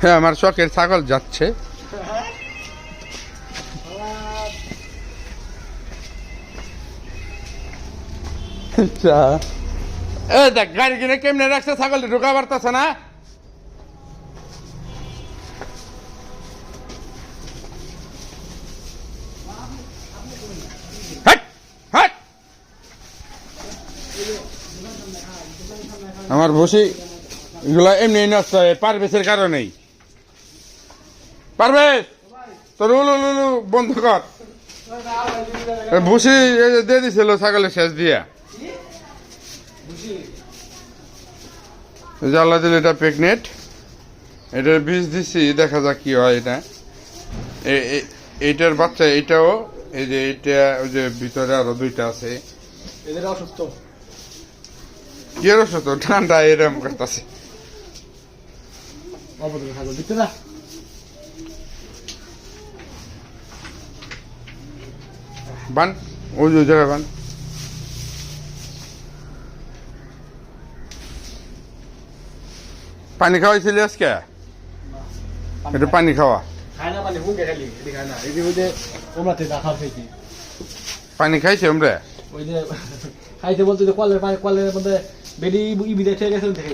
হ্যাঁ আমার শখের ছাগল যাচ্ছে। আচ্ছা এ দেখ গাড়ি কিনে কেমনে রাখছে ছাগল ঢুকা পারতেছে না। হাট, হাট। আমার বসি এগুলা এমনি নষ্ট হয় পারভেজের কারণেই। পারভেজ তোর উলু উলু বন্ধ কর। ভুসি দিয়ে দিছিল ছাগলের শেষ দিয়া আল্লাহ দিল। এটা প্রেগনেন্ট, এটার বীজ দিছি, দেখা যাক কি হয়। এটা এইটার বাচ্চা, এইটাও এই যে এইটা ওই যে ভিতরে আরো দুইটা আছে। অসুস্থ কি আর অসুস্থ, ঠান্ডা এরকম করতেছে। বান ওই যে জায়গায় বান। পানি খাওয়াইছিলি আজকে? একটু পানি খাওয়া। পানি খাইছে আমরা ওই যে খাইতে বলতে কলের মধ্যে বেডি ইবি দেখে গেছে।